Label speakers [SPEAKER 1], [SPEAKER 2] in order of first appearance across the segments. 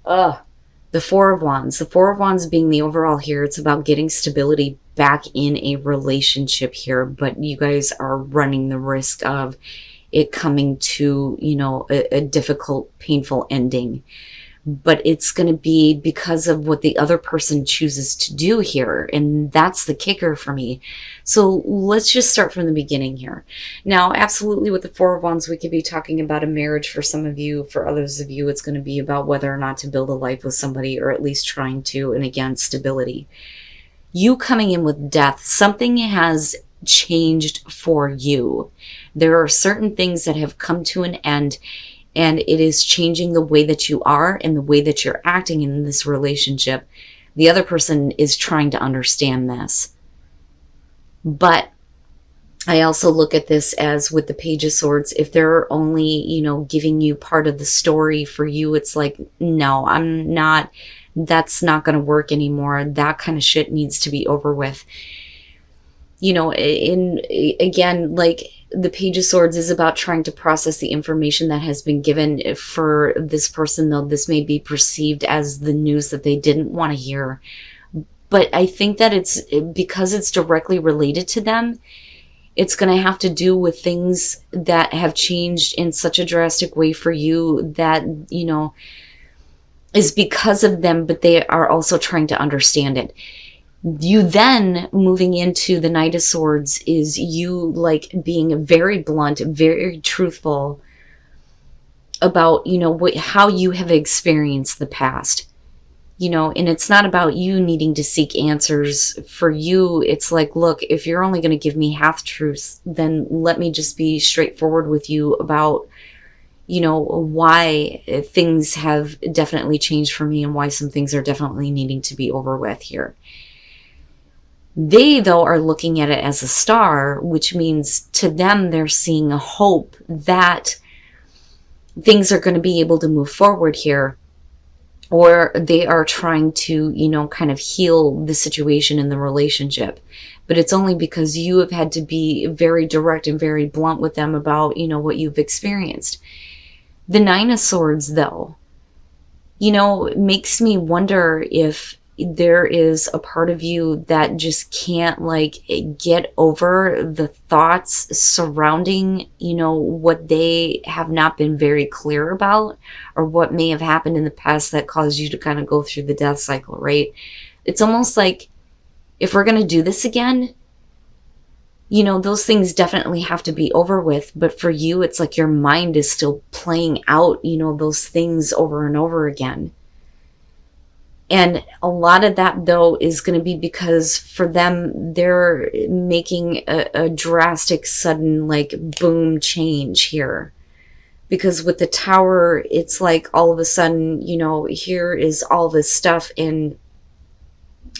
[SPEAKER 1] The Four of Wands. The Four of Wands being the overall here, it's about getting stability back in a relationship here, but you guys are running the risk of it coming to, a difficult, painful ending. But it's going to be because of what the other person chooses to do here. And that's the kicker for me. So let's just start from the beginning here. Now, absolutely, with the Four of Wands, we could be talking about a marriage for some of you. For others of you, it's going to be about whether or not to build a life with somebody, or at least trying to, and again, stability. You coming in with death, something has changed for you. There are certain things that have come to an end, and it is changing the way that you are and the way that you're acting in this relationship. The other person is trying to understand this. But I also look at this as with the Page of Swords, if they're only, giving you part of the story, for you, it's like, no, that's not going to work anymore. That kind of shit needs to be over with. Again, like, the Page of Swords is about trying to process the information that has been given. For this person, though, this may be perceived as the news that they didn't want to hear. But I think that it's because it's directly related to them. It's going to have to do with things that have changed in such a drastic way for you that, is because of them, but they are also trying to understand it. You then moving into the Knight of Swords is you like being very blunt, very truthful about, how you have experienced the past, and it's not about you needing to seek answers. For you, it's like, look, if you're only going to give me half truths, then let me just be straightforward with you about, why things have definitely changed for me and why some things are definitely needing to be over with here. They, though, are looking at it as a star, which means to them they're seeing a hope that things are going to be able to move forward here, or they are trying to, kind of heal the situation in the relationship. But it's only because you have had to be very direct and very blunt with them about, what you've experienced. The Nine of Swords, though, makes me wonder if there is a part of you that just can't get over the thoughts surrounding, what they have not been very clear about, or what may have happened in the past that caused you to kind of go through the death cycle, right? It's almost like, if we're going to do this again, those things definitely have to be over with. But for you, it's like your mind is still playing out, those things over and over again. And a lot of that, though, is going to be because for them, they're making a drastic, sudden, boom change here. Because with the Tower, it's like all of a sudden, here is all this stuff. And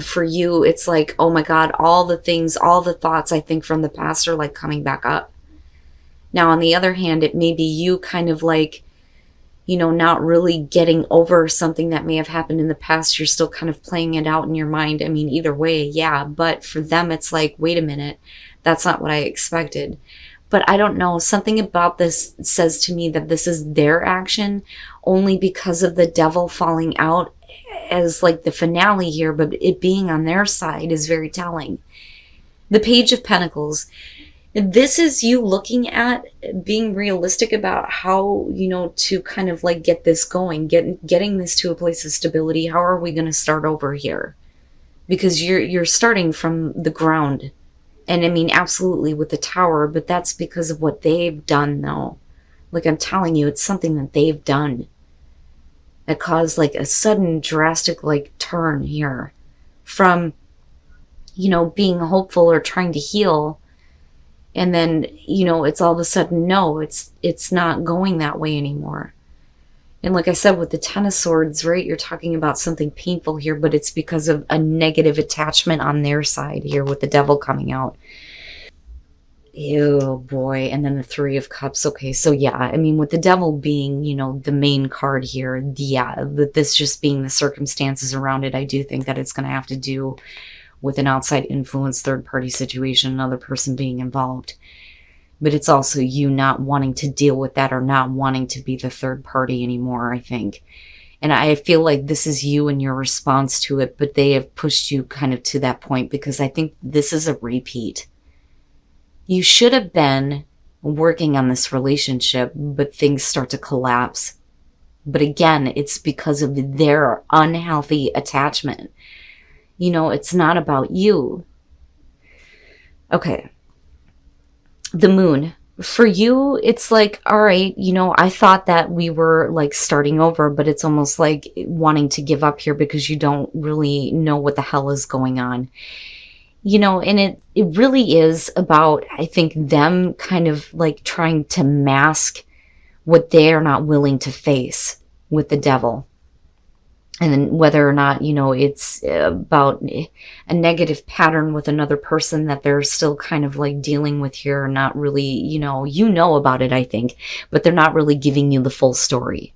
[SPEAKER 1] for you, it's like, oh my God, all the things, all the thoughts I think from the past are coming back up. Now, on the other hand, it may be you kind of not really getting over something that may have happened in the past. You're still kind of playing it out in your mind. I mean, either way, yeah. But for them, it's like, wait a minute, that's not what I expected. But I don't know. Something about this says to me that this is their action only because of the Devil falling out as the finale here. But it being on their side is very telling. The Page of Pentacles. This is you looking at being realistic about how, to kind of get this going, getting this to a place of stability. How are we going to start over here? Because you're starting from the ground. And I mean, absolutely with the Tower, but that's because of what they've done, though. I'm telling you, it's something that they've done that caused a sudden drastic turn here from, being hopeful or trying to heal. And then, it's all of a sudden, no, it's not going that way anymore. And like I said, with the Ten of Swords, right, you're talking about something painful here, but it's because of a negative attachment on their side here with the Devil coming out. Ew, boy. And then the Three of Cups. Okay, so yeah, I mean, with the Devil being, the main card here, yeah, with this just being the circumstances around it, I do think that it's going to have to do with an outside influence, third-party situation, another person being involved. But it's also you not wanting to deal with that or not wanting to be the third party anymore, I think. And I feel like this is you and your response to it, but they have pushed you kind of to that point because I think this is a repeat. You should have been working on this relationship, but things start to collapse. But again, it's because of their unhealthy attachment. It's not about you. Okay. The moon. For you, it's like, all right, I thought that we were like starting over, but it's almost like wanting to give up here because you don't really know what the hell is going on. And it really is about, I think, them kind of like trying to mask what they are not willing to face with the devil. And then whether or not, it's about a negative pattern with another person that they're still kind of like dealing with here, not really, about it, I think, but they're not really giving you the full story.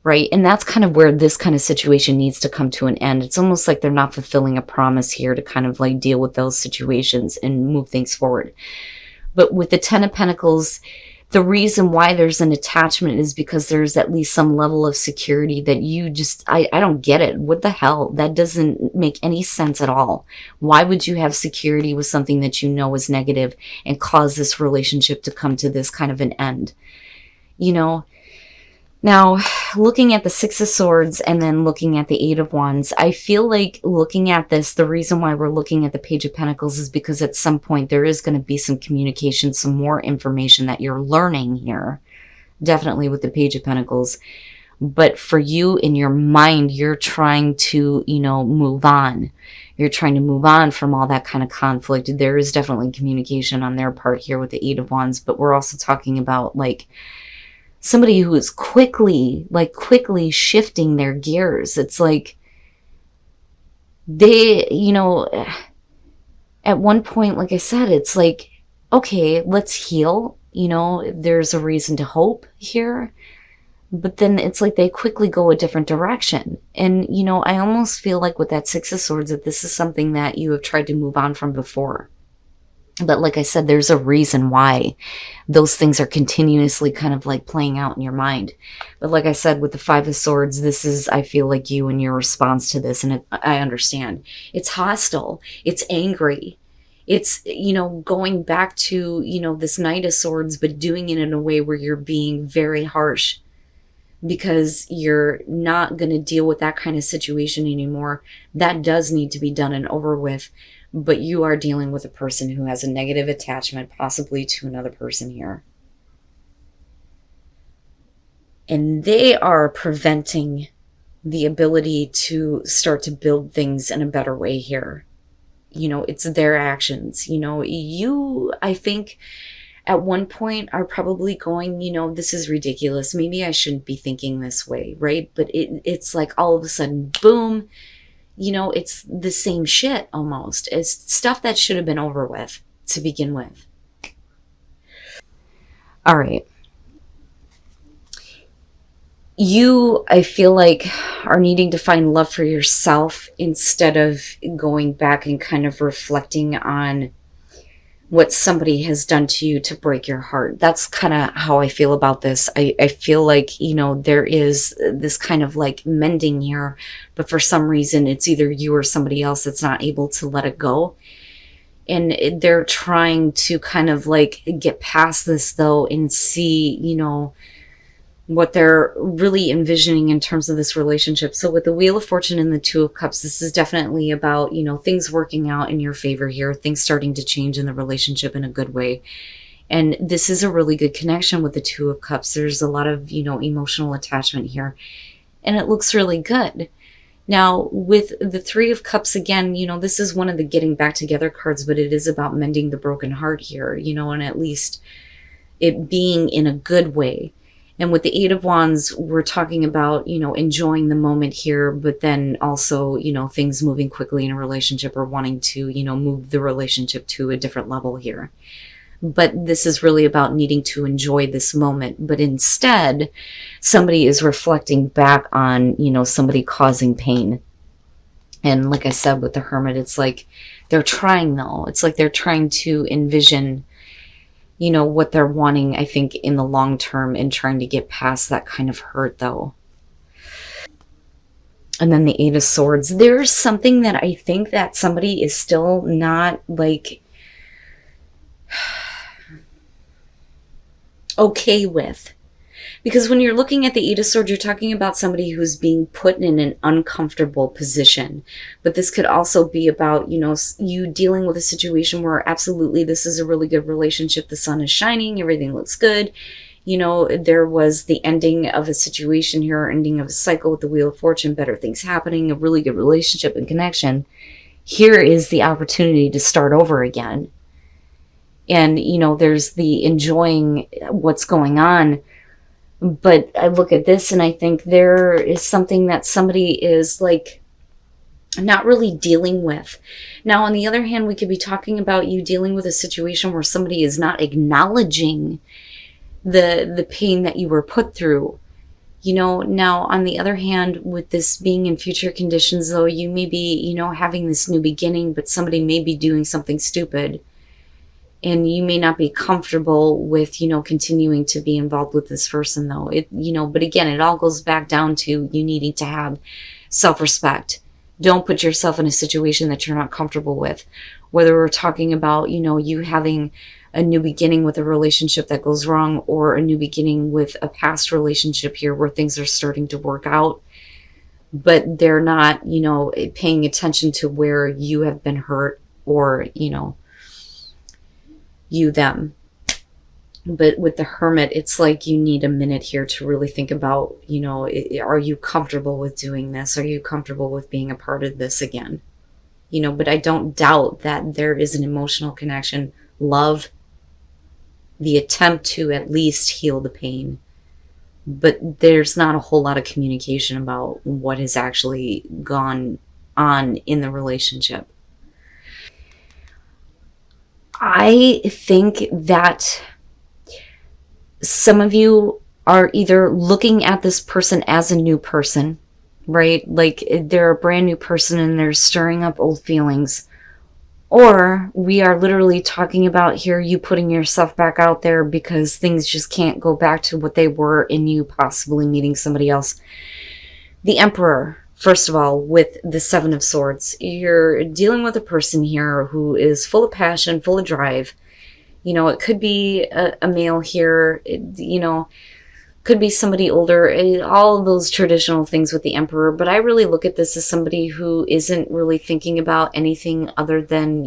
[SPEAKER 1] Right. And that's kind of where this kind of situation needs to come to an end. It's almost like they're not fulfilling a promise here to kind of like deal with those situations and move things forward. But with the Ten of Pentacles, the reason why there's an attachment is because there's at least some level of security that you just, I don't get it. What the hell? That doesn't make any sense at all. Why would you have security with something that you know is negative and cause this relationship to come to this kind of an end? Now, looking at the Six of Swords and then looking at the Eight of Wands, I feel like looking at this, the reason why we're looking at the Page of Pentacles is because at some point there is going to be some communication, some more information that you're learning here. Definitely with the Page of Pentacles. But for you in your mind, you're trying to, move on. You're trying to move on from all that kind of conflict. There is definitely communication on their part here with the Eight of Wands, but we're also talking about like somebody who is quickly shifting their gears. It's like they, at one point, like I said, it's like, okay, let's heal. There's a reason to hope here. But then it's like they quickly go a different direction. And, I almost feel like with that Six of Swords that this is something that you have tried to move on from before. But like I said, there's a reason why those things are continuously kind of like playing out in your mind. But like I said, with the Five of Swords, this is, I feel like you and your response to this. And I understand. It's hostile. It's angry. It's, going back to, this Knight of Swords, but doing it in a way where you're being very harsh because you're not going to deal with that kind of situation anymore. That does need to be done and over with. But you are dealing with a person who has a negative attachment, possibly to another person here. And they are preventing the ability to start to build things in a better way here. It's their actions. You, I think, at one point are probably going, this is ridiculous. Maybe I shouldn't be thinking this way, right? But it's like all of a sudden, boom, it's the same shit almost. It's stuff that should have been over with to begin with. All right. You, I feel like, are needing to find love for yourself instead of going back and kind of reflecting on what somebody has done to you to break your heart. That's kind of how I feel about this. I feel like, there is this kind of like mending here, but for some reason it's either you or somebody else that's not able to let it go. And they're trying to kind of like get past this though and see, what they're really envisioning in terms of this relationship. So with the Wheel of Fortune and the Two of Cups, this is definitely about, things working out in your favor here, things starting to change in the relationship in a good way. And this is a really good connection with the Two of Cups. There's a lot of, emotional attachment here, and it looks really good. Now, with the Three of Cups, again, this is one of the getting back together cards, but it is about mending the broken heart here, and at least it being in a good way. And with the Eight of Wands, we're talking about, enjoying the moment here, but then also, things moving quickly in a relationship or wanting to, move the relationship to a different level here. But this is really about needing to enjoy this moment. But instead, somebody is reflecting back on, somebody causing pain. And like I said, with the Hermit, it's like they're trying though. It's like they're trying to envision what they're wanting, I think, in the long term and trying to get past that kind of hurt though. And then the Eight of Swords. There's something that I think that somebody is still not like okay with. Because when you're looking at the Eight of Swords, you're talking about somebody who's being put in an uncomfortable position. But this could also be about, you dealing with a situation where absolutely this is a really good relationship. The sun is shining, everything looks good. There was the ending of a situation here, ending of a cycle with the Wheel of Fortune, better things happening, a really good relationship and connection. Here is the opportunity to start over again. And, there's the enjoying what's going on. But I look at this and I think there is something that somebody is like not really dealing with. Now, on the other hand, we could be talking about you dealing with a situation where somebody is not acknowledging the pain that you were put through. Now, on the other hand, with this being in future conditions, though, you may be, having this new beginning, but somebody may be doing something stupid. And you may not be comfortable with, continuing to be involved with this person, though. But again, it all goes back down to you needing to have self-respect. Don't put yourself in a situation that you're not comfortable with. Whether we're talking about, you having a new beginning with a relationship that goes wrong, or a new beginning with a past relationship here where things are starting to work out, but they're not, paying attention to where you have been hurt, or, you them. But with the Hermit, it's like you need a minute here to really think about, are you comfortable with doing this? Are you comfortable with being a part of this again? But I don't doubt that there is an emotional connection, love, the attempt to at least heal the pain. But there's not a whole lot of communication about what has actually gone on in the relationship. I think that some of you are either looking at this person as a new person, right? Like they're a brand new person and they're stirring up old feelings. Or we are literally talking about here you putting yourself back out there because things just can't go back to what they were in you possibly meeting somebody else. The Emperor. First of all, with the Seven of Swords, you're dealing with a person here who is full of passion, full of drive. It could be a male here, could be somebody older, all of those traditional things with the Emperor. But I really look at this as somebody who isn't really thinking about anything other than,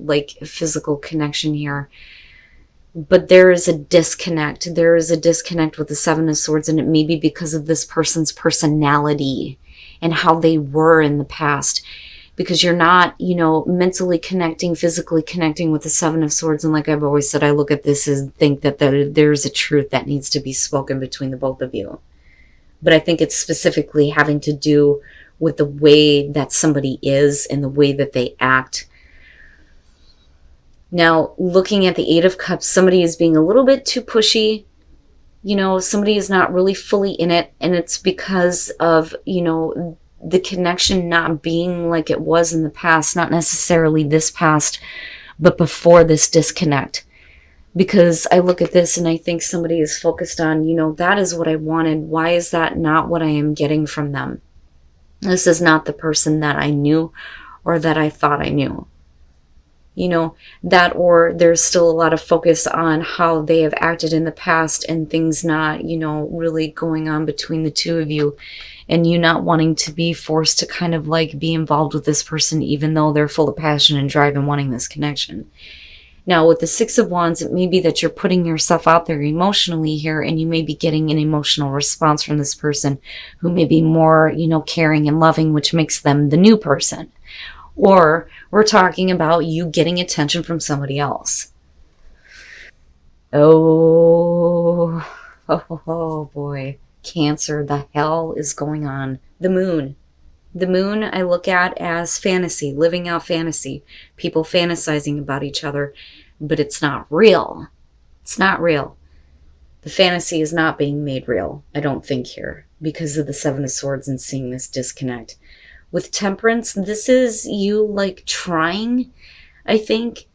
[SPEAKER 1] like physical connection here. But there is a disconnect. There is a disconnect with the Seven of Swords, and it may be because of this person's personality and how they were in the past, because you're not, mentally connecting, physically connecting with the Seven of Swords. And like I've always said, I look at this as think that there's a truth that needs to be spoken between the both of you. But I think it's specifically having to do with the way that somebody is and the way that they act. Now, looking at the Eight of Cups, somebody is being a little bit too pushy. Somebody is not really fully in it, and it's because of, the connection not being like it was in the past, not necessarily this past, but before this disconnect. Because I look at this and I think somebody is focused on, that is what I wanted. Why is that not what I am getting from them? This is not the person that I knew or that I thought I knew. That, or there's still a lot of focus on how they have acted in the past and things not, really going on between the two of you, and you not wanting to be forced to kind of like be involved with this person, even though they're full of passion and drive and wanting this connection. Now, with the Six of Wands, it may be that you're putting yourself out there emotionally here, and you may be getting an emotional response from this person who may be more, caring and loving, which makes them the new person. Or we're talking about you getting attention from somebody else. Oh boy. Cancer, the hell is going on? The moon. The moon I look at as fantasy, living out fantasy. People fantasizing about each other, but it's not real. It's not real. The fantasy is not being made real, I don't think, here, because of the Seven of Swords and seeing this disconnect. With Temperance, this is you like trying, I think,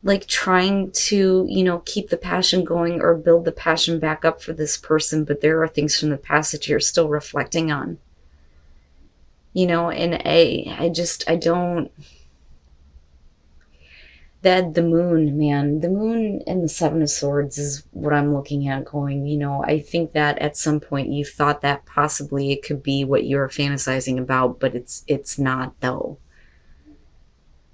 [SPEAKER 1] like trying to, keep the passion going or build the passion back up for this person. But there are things from the past that you're still reflecting on. And I don't, that the moon, man, the moon and the Seven of Swords is what I'm looking at going, I think that at some point you thought that possibly it could be what you're fantasizing about, but it's not though.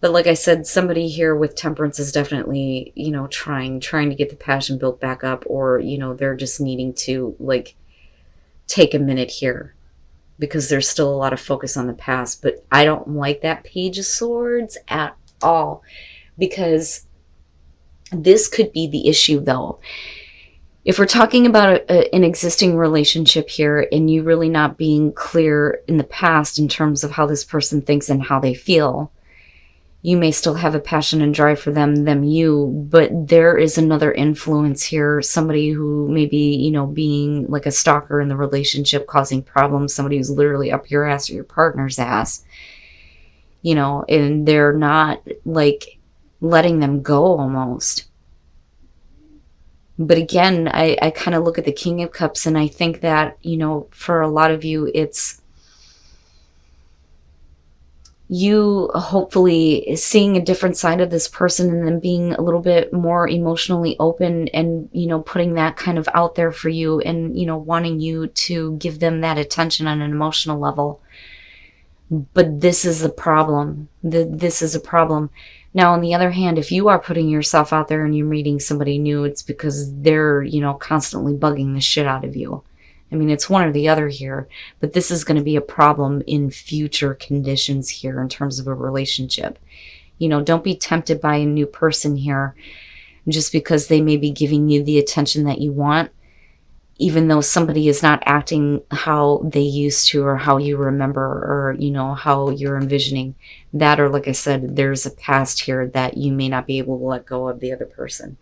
[SPEAKER 1] But like I said, somebody here with temperance is definitely, trying to get the passion built back up, or, they're just needing to like take a minute here because there's still a lot of focus on the past. But I don't like that Page of Swords at all, because this could be the issue though. If we're talking about an existing relationship here and you really not being clear in the past in terms of how this person thinks and how they feel, you may still have a passion and drive for them, you, but there is another influence here. Somebody who may be, being like a stalker in the relationship, causing problems. Somebody who's literally up your ass or your partner's ass, and they're not like letting them go almost. But again, I kind of look at the King of Cups and I think that, for a lot of you, it's you hopefully seeing a different side of this person and then being a little bit more emotionally open and, putting that kind of out there for you and, wanting you to give them that attention on an emotional level. But this is the problem. This is a problem. Now, on the other hand, if you are putting yourself out there and you're meeting somebody new, it's because they're, constantly bugging the shit out of you. I mean, it's one or the other here, but this is going to be a problem in future conditions here in terms of a relationship. Don't be tempted by a new person here just because they may be giving you the attention that you want, even though somebody is not acting how they used to or how you remember or, how you're envisioning that. Or like I said, there's a past here that you may not be able to let go of the other person.